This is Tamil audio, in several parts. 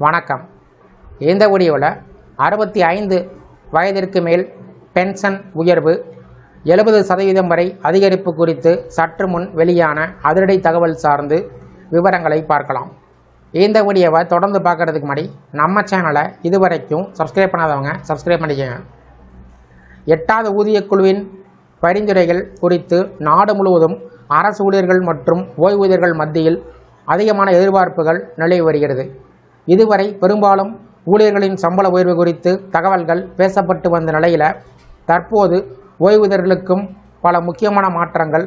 வணக்கம். இந்த வீடியோவில் 65 வயதிற்கு மேல் பென்ஷன் உயர்வு 70% வரை அதிகரிப்பு குறித்து சற்று முன் வெளியான அதிரடி தகவல் சார்ந்து விவரங்களை பார்க்கலாம். இந்த வீடியோவை தொடர்ந்து பார்க்குறதுக்கு முன்னாடி நம்ம சேனலை இதுவரைக்கும் சப்ஸ்கிரைப் பண்ணாதவங்க சப்ஸ்கிரைப் பண்ணிக்கோங்க. 8வது ஊதியக்குழுவின் பரிந்துரைகள் குறித்து நாடு முழுவதும் அரசு ஊழியர்கள் மற்றும் ஓய்வூதியர்கள் மத்தியில் அதிகமான எதிர்பார்ப்புகள் நிலவி வருகிறது. இதுவரை பெரும்பாலும் ஊழியர்களின் சம்பள உயர்வு குறித்து தகவல்கள் பேசப்பட்டு வந்த நிலையில் தற்போது ஓய்வூதியர்களுக்கும் பல முக்கியமான மாற்றங்கள்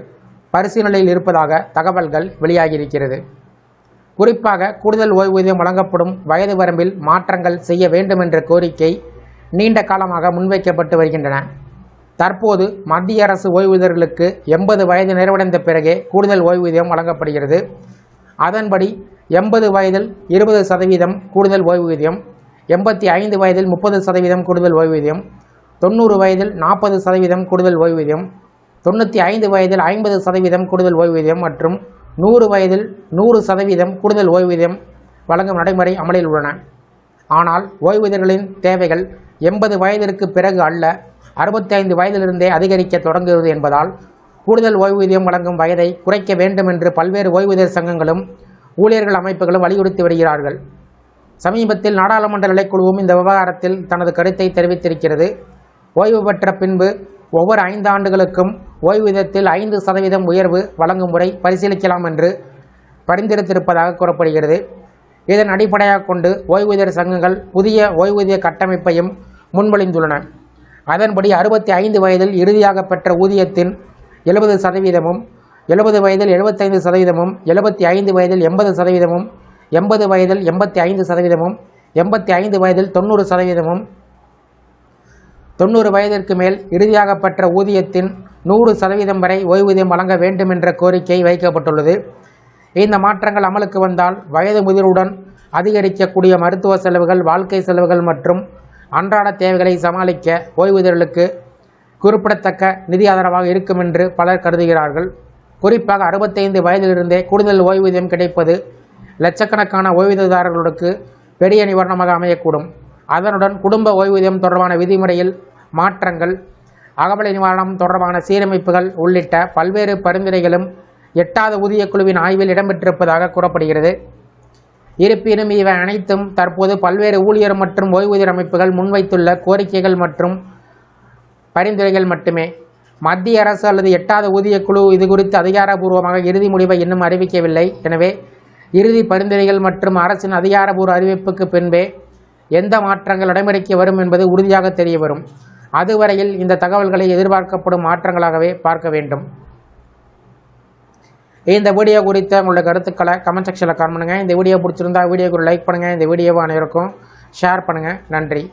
பரிசீலனையில் இருப்பதாக தகவல்கள் வெளியாகியிருக்கிறது. குறிப்பாக கூடுதல் ஓய்வூதியம் வழங்கப்படும் வயது வரம்பில் மாற்றங்கள் செய்ய வேண்டும் என்ற கோரிக்கை நீண்ட காலமாக முன்வைக்கப்பட்டு வருகின்றன. தற்போது மத்திய அரசு ஓய்வூதியர்களுக்கு 80 வயது நிறைவடைந்த பிறகே கூடுதல் ஓய்வூதியம் வழங்கப்படுகிறது. அதன்படி 80 வயதில் 20% கூடுதல் ஓய்வூதியம், 85 வயதில் 30% கூடுதல் ஓய்வூதியம், 90 வயதில் 40% கூடுதல் ஓய்வூதியம், 95 வயதில் 50% கூடுதல் ஓய்வூதியம் மற்றும் 100 வயதில் 100% கூடுதல் ஓய்வூதியம் வழங்கும் நடைமுறை அமலில் உள்ளன. ஆனால் ஓய்வூதியர்களின் தேவைகள் 80 வயதிற்கு பிறகு அல்ல, 65 வயதிலிருந்தே அதிகரிக்க தொடங்குகிறது என்பதால் கூடுதல் ஓய்வூதியம் வழங்கும் வயதை குறைக்க வேண்டும் என்று பல்வேறு ஓய்வூதியர் சங்கங்களும் ஊழியர்கள் அமைப்புகளும் வலியுறுத்தி வருகிறார்கள். சமீபத்தில் நாடாளுமன்ற நிலைக்குழுவும் இந்த விவகாரத்தில் தனது கருத்தை தெரிவித்திருக்கிறது. ஓய்வு பெற்ற பின்பு ஒவ்வொரு 5 ஆண்டுகளுக்கும் ஓய்வூதியத்தில் 5% உயர்வு வழங்கும் முறை பரிசீலிக்கலாம் என்று பரிந்துரைத்திருப்பதாக கூறப்படுகிறது. இதன் அடிப்படையாக கொண்டு ஓய்வூதியர் சங்கங்கள் புதிய ஓய்வூதிய கட்டமைப்பையும் முன்மொழிந்துள்ளன. அதன்படி 65 வயதில் இறுதியாக பெற்ற ஊதியத்தின் 70%, 70 வயதில் 75%, 75 வயதில் 80%, 80 வயதில் 85%, 85 வயதில் 90%, 90 வயதிற்கு மேல் இறுதியாக பெற்ற ஊதியத்தின் 100% வரை ஓய்வூதியம் வழங்க வேண்டும் என்ற கோரிக்கை வைக்கப்பட்டுள்ளது. இந்த மாற்றங்கள் அமலுக்கு வந்தால் வயது முதிர்வுடன் அதிகரிக்கக்கூடிய மருத்துவ செலவுகள், வாழ்க்கை செலவுகள் மற்றும் அன்றாட தேவைகளை சமாளிக்க ஓய்வூதியர்களுக்கு குறிப்பிடத்தக்க நிதி ஆதரவாக இருக்கும் என்று பலர் கருதுகிறார்கள். குறிப்பாக 65 வயதிலிருந்தே கூடுதல் ஓய்வூதியம் கிடைப்பது லட்சக்கணக்கான ஓய்வூதியதாரர்களுக்கு பெரிய நிவாரணமாக அமையக்கூடும். அதனுடன் குடும்ப ஓய்வூதியம் தொடர்பான விதிமுறையில் மாற்றங்கள், அகவலை நிவாரணம் தொடர்பான சீரமைப்புகள் உள்ளிட்ட பல்வேறு பரிந்துரைகளும் 8வது ஊதியக்குழுவின் ஆய்வில் இடம்பெற்றிருப்பதாக கூறப்படுகிறது. இருப்பினும் இவை அனைத்தும் தற்போது பல்வேறு ஊழியர் மற்றும் ஓய்வூதியர் அமைப்புகள் முன்வைத்துள்ள கோரிக்கைகள் மற்றும் பரிந்துரைகள் மட்டுமே. மத்திய அரசு அல்லது 8வது ஊதியக்குழு இதுகுறித்து அதிகாரப்பூர்வமாக இறுதி முடிவை இன்னும் அறிவிக்கவில்லை. எனவே இறுதி பரிந்துரைகள் மற்றும் அரசின் அதிகாரப்பூர்வ அறிவிப்புக்கு பின்பே எந்த மாற்றங்கள் நடைமுறைக்கு வரும் என்பது உறுதியாக தெரிய வரும். அதுவரையில் இந்த தகவல்களை எதிர்பார்க்கப்படும் மாற்றங்களாகவே பார்க்க வேண்டும். இந்த வீடியோ குறித்த உங்களுடைய கருத்துக்களை கமெண்ட் செக்ஷனில் கமெண்ட் பண்ணுங்கள். இந்த வீடியோ பிடிச்சிருந்தா வீடியோக்கு லைக் பண்ணுங்கள். இந்த வீடியோவை அனைவருக்கும் ஷேர் பண்ணுங்கள். நன்றி.